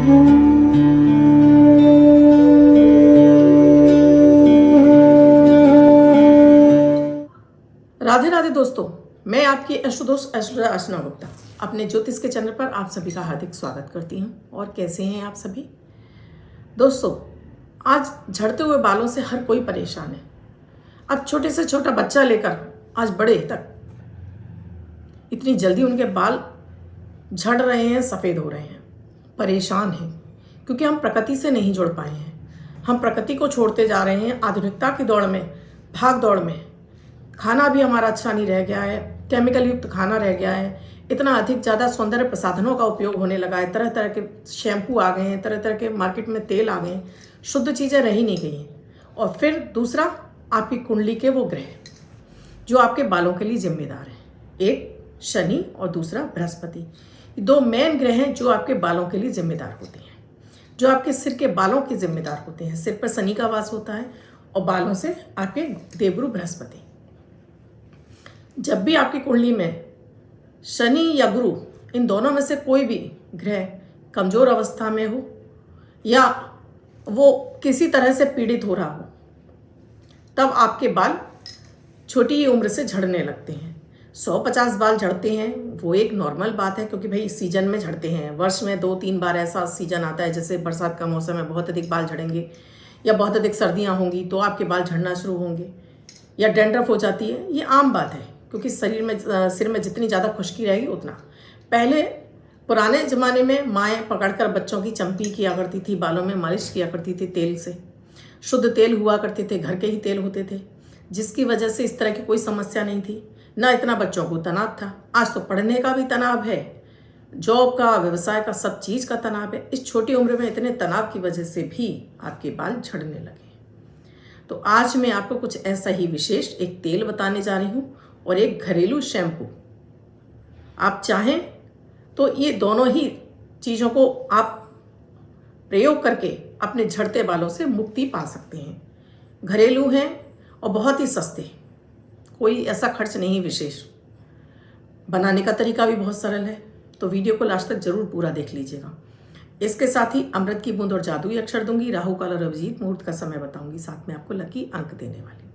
राधे राधे दोस्तों, मैं आपकी अष्टदोष ऐश्वर्या अर्चना गुप्ता अपने ज्योतिष के चैनल पर आप सभी का हार्दिक स्वागत करती हूँ। और कैसे हैं आप सभी दोस्तों? आज झड़ते हुए बालों से हर कोई परेशान है। अब छोटे से छोटा बच्चा लेकर आज बड़े तक इतनी जल्दी उनके बाल झड़ रहे हैं, सफ़ेद हो रहे हैं, परेशान हैं क्योंकि हम प्रकृति से नहीं जुड़ पाए हैं। हम प्रकृति को छोड़ते जा रहे हैं। आधुनिकता की दौड़ में, भाग दौड़ में खाना भी हमारा अच्छा नहीं रह गया है, केमिकल युक्त खाना रह गया है। इतना अधिक ज़्यादा सौंदर्य प्रसाधनों का उपयोग होने लगा है। तरह तरह के शैम्पू आ गए हैं, तरह तरह के मार्केट में तेल आ गए हैं, शुद्ध चीज़ें रह ही नहीं गई हैं। और फिर दूसरा, आपकी कुंडली के वो ग्रह जो आपके बालों के लिए जिम्मेदार हैं, एक शनि और दूसरा बृहस्पति। दो मेन ग्रह हैं जो आपके बालों के लिए जिम्मेदार होते हैं, जो आपके सिर के बालों के जिम्मेदार होते हैं। सिर पर शनि का वास होता है और बालों से आपके देवगुरु बृहस्पति। जब भी आपकी कुंडली में शनि या गुरु, इन दोनों में से कोई भी ग्रह कमज़ोर अवस्था में हो या वो किसी तरह से पीड़ित हो रहा हो, तब आपके बाल छोटी ही उम्र से झड़ने लगते हैं। 150 बाल झड़ते हैं, वो एक नॉर्मल बात है क्योंकि भाई सीजन में झड़ते हैं। वर्ष में 2-3 बार ऐसा सीजन आता है, जैसे बरसात का मौसम है, बहुत अधिक बाल झड़ेंगे, या बहुत अधिक सर्दियाँ होंगी तो आपके बाल झड़ना शुरू होंगे, या डैंड्रफ हो जाती है। ये आम बात है क्योंकि सिर में जितनी ज़्यादा खुश्की रहेगी उतना। पहले पुराने ज़माने में माएँ पकड़कर बच्चों की चंपी किया करती थी, बालों में मालिश किया करती थी तेल से। शुद्ध तेल हुआ करते थे, घर के ही तेल होते थे, जिसकी वजह से इस तरह की कोई समस्या नहीं थी, ना इतना बच्चों को तनाव था। आज तो पढ़ने का भी तनाव है, जॉब का, व्यवसाय का, सब चीज़ का तनाव है। इस छोटी उम्र में इतने तनाव की वजह से भी आपके बाल झड़ने लगे। तो आज मैं आपको कुछ ऐसा ही विशेष एक तेल बताने जा रही हूँ और एक घरेलू शैम्पू। आप चाहें तो ये दोनों ही चीज़ों को आप प्रयोग करके अपने झड़ते बालों से मुक्ति पा सकते हैं। घरेलू हैं और बहुत ही सस्ते, कोई ऐसा खर्च नहीं विशेष। बनाने का तरीका भी बहुत सरल है, तो वीडियो को लास्ट तक जरूर पूरा देख लीजिएगा। इसके साथ ही अमृत की बूंद और जादुई अक्षर दूंगी, राहु काल और अभिजीत मुहूर्त का समय बताऊंगी, साथ में आपको लकी अंक देने वाली हूँ।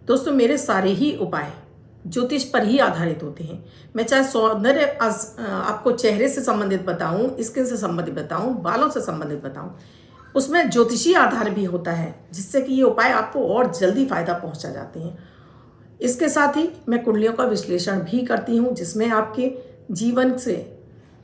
दोस्तों, मेरे सारे ही उपाय ज्योतिष पर ही आधारित होते हैं। मैं चाहे सौंदर्य आपको चेहरे से संबंधित बताऊं, स्किन से संबंधित बताऊं, बालों से संबंधित बताऊं, उसमें ज्योतिषी आधार भी होता है, जिससे कि ये उपाय आपको और जल्दी फायदा पहुंचा जाते हैं। इसके साथ ही मैं कुंडलियों का विश्लेषण भी करती हूं, जिसमें आपके जीवन से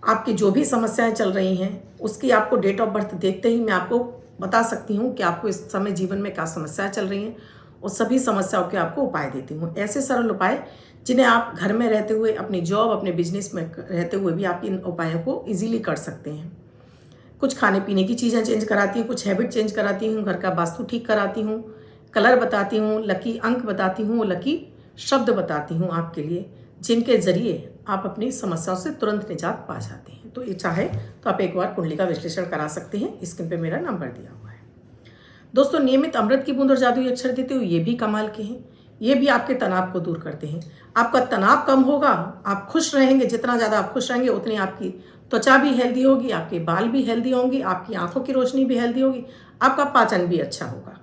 आपकी जो भी समस्याएं चल रही हैं, उसकी आपको डेट ऑफ बर्थ देखते ही मैं आपको बता सकती हूँ कि आपको इस समय जीवन में क्या समस्याएं चल रही हैं, और सभी समस्याओं के आपको उपाय देती हूँ। ऐसे सरल उपाय जिन्हें आप घर में रहते हुए, अपनी जॉब, अपने बिजनेस में रहते हुए भी आप इन उपायों को इजीली कर सकते हैं। कुछ खाने पीने की चीज़ें चेंज कराती हूँ, कुछ हैबिट चेंज कराती हूँ, घर का वास्तु ठीक कराती हूँ, कलर बताती हूँ, लकी अंक बताती हूँ, लकी शब्द बताती हूँ आपके लिए, जिनके ज़रिए आप अपनी समस्याओं से तुरंत निजात पा जाते हैं। तो ये चाहे तो आप एक बार कुंडली का विश्लेषण करा सकते हैं। स्क्रीन पे मेरा नंबर दिया हुआ है। दोस्तों, नियमित अमृत की बूंद और जादुई अक्षर देते हुए ये भी कमाल के हैं। ये भी आपके तनाव को दूर करते हैं। आपका तनाव कम होगा, आप खुश रहेंगे। जितना ज़्यादा आप खुश रहेंगे उतनी आपकी त्वचा भी हेल्दी होगी, आपके बाल भी हेल्दी होंगे, आपकी आंखों की रोशनी भी हेल्दी होगी, आपका पाचन भी अच्छा होगा।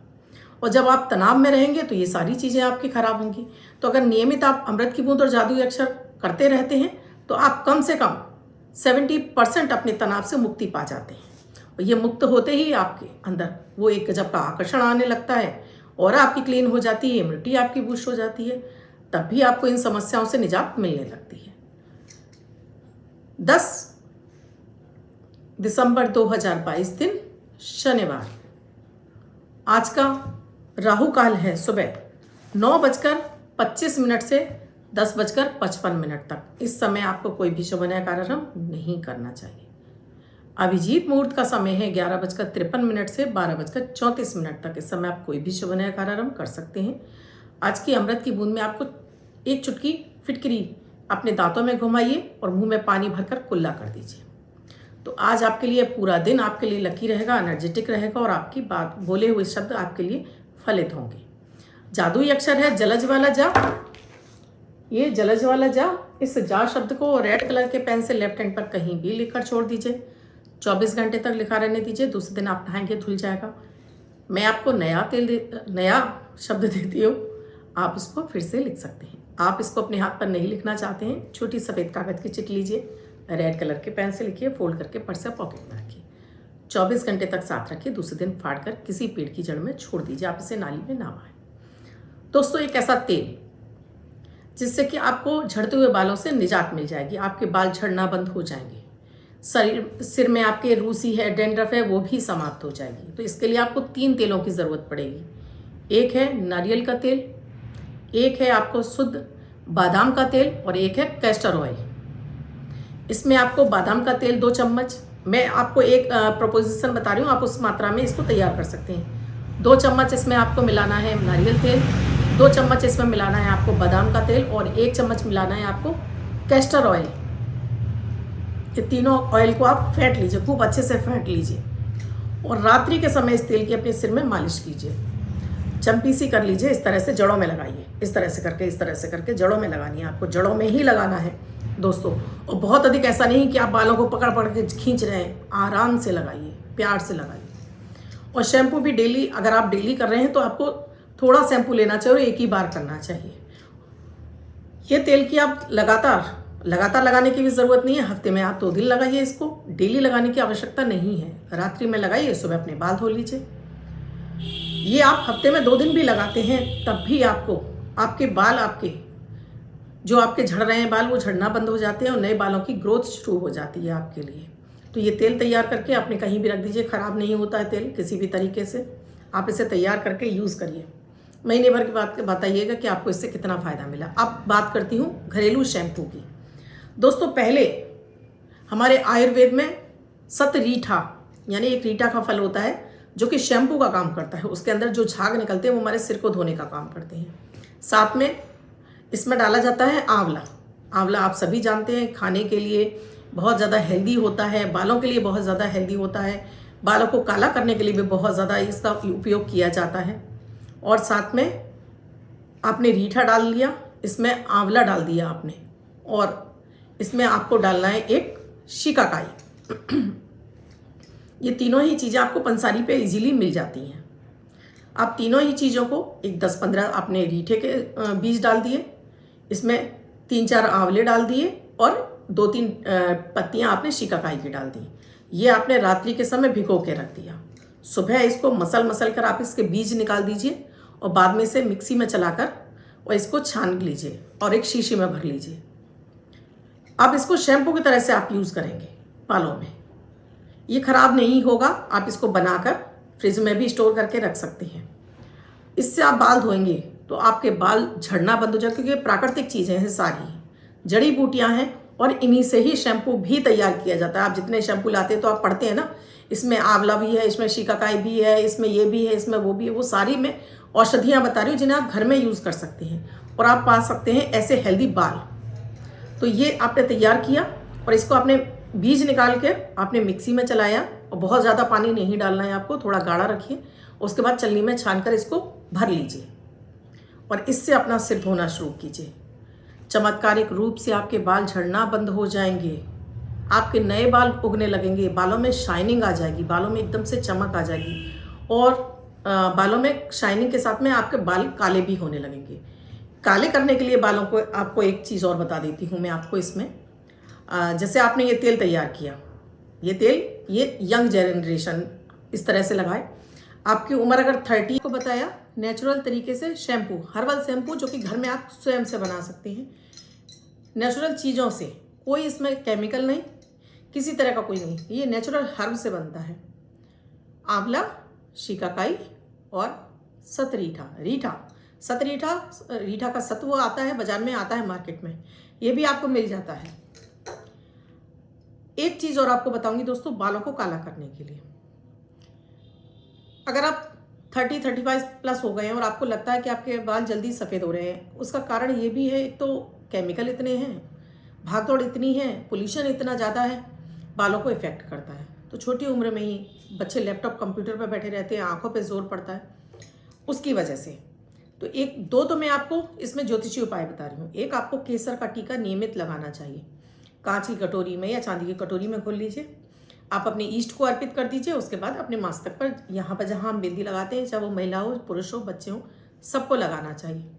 और जब आप तनाव में रहेंगे तो ये सारी चीज़ें आपकी खराब होंगी। तो अगर नियमित आप अमृत की बूंद और जादुई अक्षर करते रहते हैं तो आप कम से कम 70% अपने तनाव से मुक्ति पा जाते हैं। और ये मुक्त होते ही आपके अंदर वो एक गजब का आकर्षण आने लगता है, और आपकी क्लीन हो जाती है, इम्यूनिटी आपकी बूस्ट हो जाती है, तब भी आपको इन समस्याओं से निजात मिलने लगती है। 10 दिसंबर 2022 दिन शनिवार। आज का राहु काल है सुबह 9:25 से 10:55 तक। इस समय आपको कोई भी शुभ नया कार्यक्रम नहीं करना चाहिए। अभिजीत मुहूर्त का समय है 11:53 से 12:34 तक। इस समय आप कोई भी शुभ नया कार्यक्रम कर सकते हैं। आज की अमृत की बूंद में आपको एक चुटकी फिटकरी अपने दांतों में घुमाइए और मुंह में पानी भरकर कुल्ला कर दीजिए। तो आज आपके लिए पूरा दिन आपके लिए लकी रहेगा, एनर्जेटिक रहेगा, और आपकी बात बोले हुए शब्द आपके लिए फलित होंगे। जादुई अक्षर है जलज वाला जा। ये जलज वाला जा, इस जा शब्द को रेड कलर के पेन से लेफ्ट हैंड पर कहीं भी लिखकर छोड़ दीजिए। 24 घंटे तक लिखा रहने दीजिए, दूसरे दिन आप नहाएंगे धुल जाएगा। मैं आपको नया शब्द देती हूँ, आप इसको फिर से लिख सकते हैं। आप इसको अपने हाथ पर नहीं लिखना चाहते हैं, छोटी सफ़ेद कागज़ की चिट लीजिए, रेड कलर के पेन से लिखिए, फोल्ड करके पर्स या पॉकेट में रखिए, 24 घंटे तक साथ रखिए, दूसरे दिन फाड़ कर किसी पेड़ की जड़ में छोड़ दीजिए, आप इसे नाली में ना बहाएं। दोस्तों, एक ऐसा तेल जिससे कि आपको झड़ते हुए बालों से निजात मिल जाएगी, आपके बाल झड़ना बंद हो जाएंगे, सिर में आपके रूसी है, डैंड्रफ है, वो भी समाप्त हो जाएगी। तो इसके लिए आपको 3 तेलों की ज़रूरत पड़ेगी। एक है नारियल का तेल, एक है आपको शुद्ध बादाम का तेल और एक है कैस्टर ऑयल। इसमें आपको बादाम का तेल 2 चम्मच, मैं आपको एक प्रोपोजिशन बता रही हूँ, आप उस मात्रा में इसको तैयार कर सकते हैं। 2 चम्मच इसमें आपको मिलाना है नारियल तेल, 2 चम्मच इसमें मिलाना है आपको बादाम का तेल और 1 चम्मच मिलाना है आपको कैस्टर ऑयल। ये तीनों ऑयल को आप फेंट लीजिए, खूब अच्छे से फेंट लीजिए और रात्रि के समय इस तेल की अपने सिर में मालिश कीजिए, चम्पी सी कर लीजिए, इस तरह से जड़ों में लगाइए, इस तरह से करके जड़ों में लगानी है, आपको जड़ों में ही लगाना है दोस्तों। और बहुत अधिक ऐसा नहीं कि आप बालों को पकड़ पकड़ के खींच रहे हैं, आराम से लगाइए, प्यार से लगाइए। और शैम्पू भी डेली, अगर आप डेली कर रहे हैं तो आपको थोड़ा शैम्पू लेना चाहिए और एक ही बार करना चाहिए। ये तेल की आप लगातार लगाने की भी ज़रूरत नहीं है, हफ्ते में आप 2 दिन लगाइए इसको, डेली लगाने की आवश्यकता नहीं है। रात्रि में लगाइए, सुबह अपने बाल धो लीजिए। ये आप हफ्ते में 2 दिन भी लगाते हैं तब भी आपको आपके बाल, जो आपके झड़ रहे हैं बाल, वो झड़ना बंद हो जाते हैं और नए बालों की ग्रोथ शुरू हो जाती है आपके लिए। तो ये तेल तैयार करके आपने कहीं भी रख दीजिए, ख़राब नहीं होता है तेल किसी भी तरीके से। आप इसे तैयार करके यूज़ करिए, महीने भर के बाद बताइएगा कि आपको इससे कितना फ़ायदा मिला। अब बात करती हूँ घरेलू शैम्पू की। दोस्तों, पहले हमारे आयुर्वेद में सतरीठा, यानी एक रीठा का फल होता है जो कि शैम्पू का काम करता है, उसके अंदर जो झाग निकलते हैं वो हमारे सिर को धोने का काम करते हैं। साथ में इसमें डाला जाता है आंवला। आंवला आप सभी जानते हैं, खाने के लिए बहुत ज़्यादा हेल्दी होता है, बालों के लिए बहुत ज़्यादा हेल्दी होता है, बालों को काला करने के लिए भी बहुत ज़्यादा इसका उपयोग किया जाता है। और साथ में आपने रीठा डाल लिया, इसमें आंवला डाल दिया आपने, और इसमें आपको डालना है एक शिकाकाई। ये तीनों ही चीज़ें आपको पंसारी पे इजीली मिल जाती हैं। आप तीनों ही चीज़ों को एक 10-15 आपने रीठे के बीज डाल दिए, इसमें 3-4 आंवले डाल दिए और 2-3 पत्तियां आपने शिकाकाई की डाल दी। ये आपने रात्रि के समय भिगो के रख दिया। सुबह इसको मसल कर आप इसके बीज निकाल दीजिए और बाद में इसे मिक्सी में चलाकर और इसको छान लीजिए और एक शीशी में भर लीजिए। अब इसको शैम्पू की तरह से आप यूज़ करेंगे बालों में, ये ख़राब नहीं होगा। आप इसको बनाकर फ्रिज में भी स्टोर करके रख सकते हैं। इससे आप बाल धोएंगे तो आपके बाल झड़ना बंद हो जाए, क्योंकि प्राकृतिक चीज़ें हैं, सारी जड़ी बूटियां हैं और इन्हीं से ही शैम्पू भी तैयार किया जाता है। आप जितने शैम्पू लाते हैं तो आप पढ़ते हैं ना, इसमें आंवला भी है, इसमें शिकाकाई भी है, इसमें ये भी है, इसमें वो भी है। वो सारी मैं औषधियाँ बता रही हूँ जिन्हें आप घर में यूज़ कर सकते हैं और आप पा सकते हैं ऐसे हेल्दी बाल। तो ये आपने तैयार किया और इसको आपने बीज निकाल के आपने मिक्सी में चलाया, और बहुत ज़्यादा पानी नहीं डालना है आपको, थोड़ा गाढ़ा रखिए। उसके बाद छलनी में छानकर इसको भर लीजिए और इससे अपना सिर धोना शुरू कीजिए। चमत्कारिक रूप से आपके बाल झड़ना बंद हो जाएंगे, आपके नए बाल उगने लगेंगे, बालों में शाइनिंग आ जाएगी, बालों में एकदम से चमक आ जाएगी और बालों में शाइनिंग के साथ में आपके बाल काले भी होने लगेंगे। काले करने के लिए बालों को आपको एक चीज़ और बता देती हूँ मैं आपको। इसमें जैसे आपने ये तेल तैयार किया, ये तेल ये यंग जनरेशन इस तरह से लगाए। आपकी उम्र अगर 30 को बताया, नेचुरल तरीके से शैम्पू, हर्बल शैम्पू जो कि घर में आप स्वयं से बना सकते हैं, नेचुरल चीज़ों से, कोई इसमें केमिकल नहीं, किसी तरह का कोई नहीं, ये नेचुरल हर्ब से बनता है। आंवला, शिकाकाई और सतरीठा। रीठा का सत्व आता है, बाजार में आता है, मार्केट में ये भी आपको मिल जाता है। एक चीज़ और आपको बताऊंगी दोस्तों, बालों को काला करने के लिए, अगर आप 30-35 प्लस हो गए हैं और आपको लगता है कि आपके बाल जल्दी सफ़ेद हो रहे हैं, उसका कारण ये भी है, एक तो केमिकल इतने हैं, भागदौड़ इतनी है, पोल्यूशन इतना ज़्यादा है, बालों को इफ़ेक्ट करता है। तो छोटी उम्र में ही बच्चे लैपटॉप कंप्यूटर पर बैठे रहते हैं, आंखों पे जोर पड़ता है, उसकी वजह से। तो तो मैं आपको इसमें ज्योतिषी उपाय बता रही हूँ। एक, आपको केसर का टीका नियमित लगाना चाहिए, कांच की कटोरी में या चांदी की कटोरी में घोल लीजिए। आप अपने ईष्ट को अर्पित कर दीजिए। उसके बाद अपने मस्तक पर, यहाँ पर जहाँ हम बिंदी लगाते हैं, चाहे वो महिला हो, पुरुष हो, बच्चे हो, सबको लगाना चाहिए।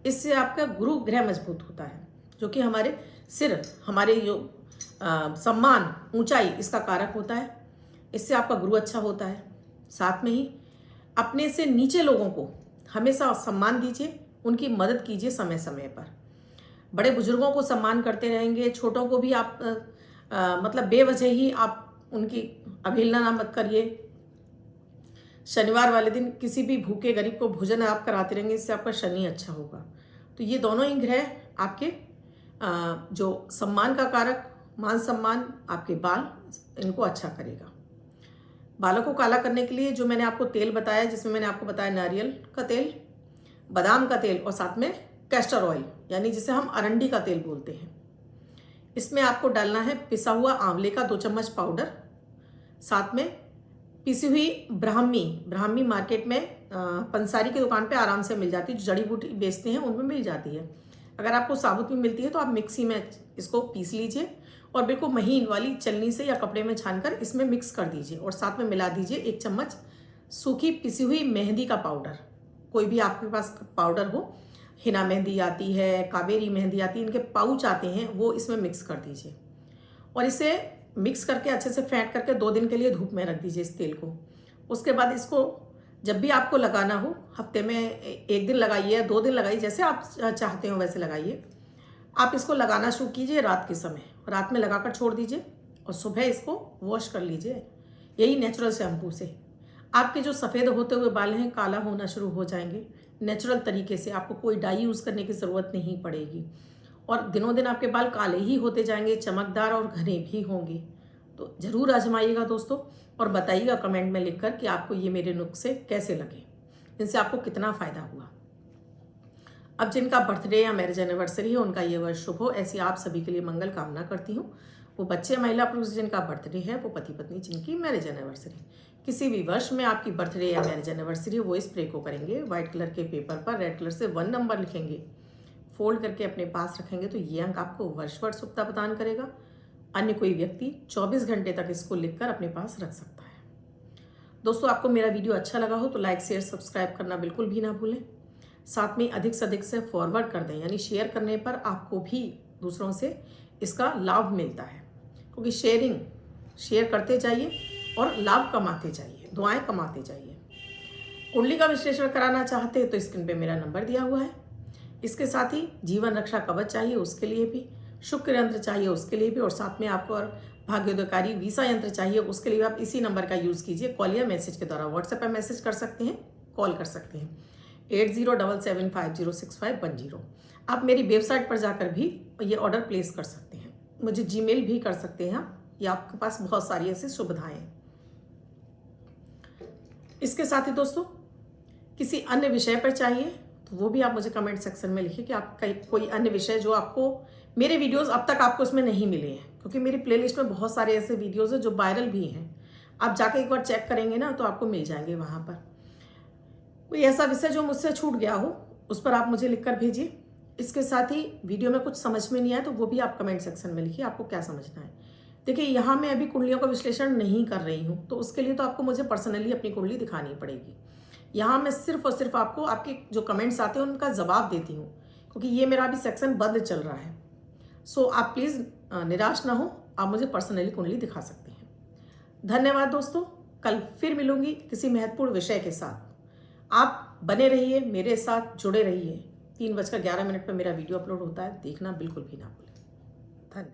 इससे आपका गुरु ग्रह मजबूत होता है, जो कि हमारे सिर, हमारे जो सम्मान, ऊंचाई, इसका कारक होता है। इससे आपका गुरु अच्छा होता है। साथ में ही अपने से नीचे लोगों को हमेशा सम्मान दीजिए, उनकी मदद कीजिए समय समय पर। बड़े बुजुर्गों को सम्मान करते रहेंगे, छोटों को भी आप मतलब बेवजह ही आप उनकी अवहेलना मत करिए। शनिवार वाले दिन किसी भी भूखे गरीब को भोजन आप कराते रहेंगे, इससे आपका शनि अच्छा होगा। तो ये दोनों ही ग्रह आपके जो सम्मान का कारक, मान सम्मान, आपके बाल, इनको अच्छा करेगा। बालों को काला करने के लिए जो मैंने आपको तेल बताया, जिसमें मैंने आपको बताया नारियल का तेल, बादाम का तेल और साथ में कैस्टर ऑयल, यानी जिसे हम अरंडी का तेल बोलते हैं। इसमें आपको डालना है पिसा हुआ आंवले का 2 चम्मच पाउडर, साथ में पिसी हुई ब्राह्मी मार्केट में पंसारी की दुकान पे आराम से मिल जाती है, जो जड़ी बूटी बेचते हैं उनमें मिल जाती है। अगर आपको साबुत में मिलती है तो आप मिक्सी में इसको पीस लीजिए और बिल्कुल महीन वाली छलनी से या कपड़े में छानकर इसमें मिक्स कर दीजिए और साथ में मिला दीजिए 1 चम्मच सूखी पिसी हुई मेहंदी का पाउडर। कोई भी आपके पास पाउडर हो, हिना मेहंदी आती है, कावेरी मेहंदी आती है, इनके पाउच आते हैं, वो इसमें मिक्स कर दीजिए और इसे मिक्स करके अच्छे से फेंट करके 2 दिन के लिए धूप में रख दीजिए इस तेल को। उसके बाद इसको जब भी आपको लगाना हो, हफ्ते में 1 दिन लगाइए, 2 दिन लगाइए, जैसे आप चाहते हो वैसे लगाइए। आप इसको लगाना शुरू कीजिए रात के समय, रात में लगाकर छोड़ दीजिए और सुबह इसको वॉश कर लीजिए, यही नेचुरल शैम्पू से। आपके जो सफ़ेद होते हुए बाल हैं काला होना शुरू हो जाएंगे नेचुरल तरीके से। आपको कोई डाई यूज़ करने की ज़रूरत नहीं पड़ेगी और दिनों दिन आपके बाल काले ही होते जाएंगे, चमकदार और घने भी होंगे। तो ज़रूर आजमाइएगा दोस्तों और बताइएगा कमेंट में लिखकर कि आपको ये मेरे नुस्खे कैसे लगे, इनसे आपको कितना फ़ायदा हुआ। अब जिनका बर्थडे या मैरिज एनिवर्सरी है उनका ये वर्ष शुभ हो, ऐसी आप सभी के लिए मंगल कामना करती हूँ। वो बच्चे, महिला, पुरुष जिनका बर्थडे है, वो पति पत्नी जिनकी मैरिज एनिवर्सरी, किसी भी वर्ष में आपकी बर्थडे या मैरिज एनिवर्सरी, वो इस स्प्रे को करेंगे। व्हाइट कलर के पेपर पर रेड कलर से 1 नंबर लिखेंगे, फोल्ड करके अपने पास रखेंगे तो ये अंक आपको वर्ष शुभता प्रदान करेगा। अन्य कोई व्यक्ति 24 घंटे तक इसको लिखकर अपने पास रख सकता है। दोस्तों, आपको मेरा वीडियो अच्छा लगा हो तो लाइक, शेयर, सब्सक्राइब करना बिल्कुल भी ना भूलें। साथ में अधिक से फॉरवर्ड कर दें, यानी शेयर करने पर आपको भी दूसरों से इसका लाभ मिलता है, क्योंकि शेयर करते जाइए और लाभ कमाते जाइए, दुआएं कमाते जाइए। कुंडली का विश्लेषण कराना चाहते हैं तो स्क्रीन पे मेरा नंबर दिया हुआ है। इसके साथ ही जीवन रक्षा कवच चाहिए उसके लिए भी, शुक्र यंत्र चाहिए उसके लिए भी, और साथ में आपको और भाग्योदयकारी वीसा यंत्र चाहिए उसके लिए आप इसी नंबर का यूज़ कीजिए। कॉल या मैसेज के द्वारा, व्हाट्सएप पर मैसेज कर सकते हैं, कॉल कर सकते हैं 8077506510। आप मेरी वेबसाइट पर जाकर भी ये ऑर्डर प्लेस कर सकते हैं, मुझे जीमेल भी कर सकते हैं आप, या आपके पास बहुत सारी ऐसी सुविधाएं हैं। इसके साथ ही दोस्तों, किसी अन्य विषय पर चाहिए तो वो भी आप मुझे कमेंट सेक्शन में लिखिए कि आप कोई अन्य विषय जो आपको, मेरे वीडियोस अब तक आपको इसमें नहीं मिले हैं, क्योंकि मेरी प्लेलिस्ट में बहुत सारे ऐसे वीडियोस हैं जो वायरल भी हैं। आप जाके एक बार चेक करेंगे ना तो आपको मिल जाएंगे वहाँ पर। कोई ऐसा विषय जो मुझसे छूट गया हो उस पर आप मुझे लिखकर भेजिए। इसके साथ ही वीडियो में कुछ समझ में नहीं आया तो वो भी आप कमेंट सेक्शन में लिखिए आपको क्या समझना है। देखिए, यहाँ मैं अभी कुंडलियों का विश्लेषण नहीं कर रही हूँ, तो उसके लिए तो आपको मुझे पर्सनली अपनी कुंडली दिखानी पड़ेगी। यहाँ मैं सिर्फ और सिर्फ आपको आपके जो कमेंट्स आते हैं उनका जवाब देती हूँ, क्योंकि ये मेरा अभी सेक्शन बंद चल रहा है। सो आप प्लीज़ निराश ना हो, आप मुझे पर्सनली कुंडली दिखा सकते हैं। धन्यवाद दोस्तों, कल फिर मिलूंगी किसी महत्वपूर्ण विषय के साथ। आप बने रहिए, मेरे साथ जुड़े रहिए। 3:11 पर मेरा वीडियो अपलोड होता है, देखना बिल्कुल भी ना भूलें। धन्यवाद।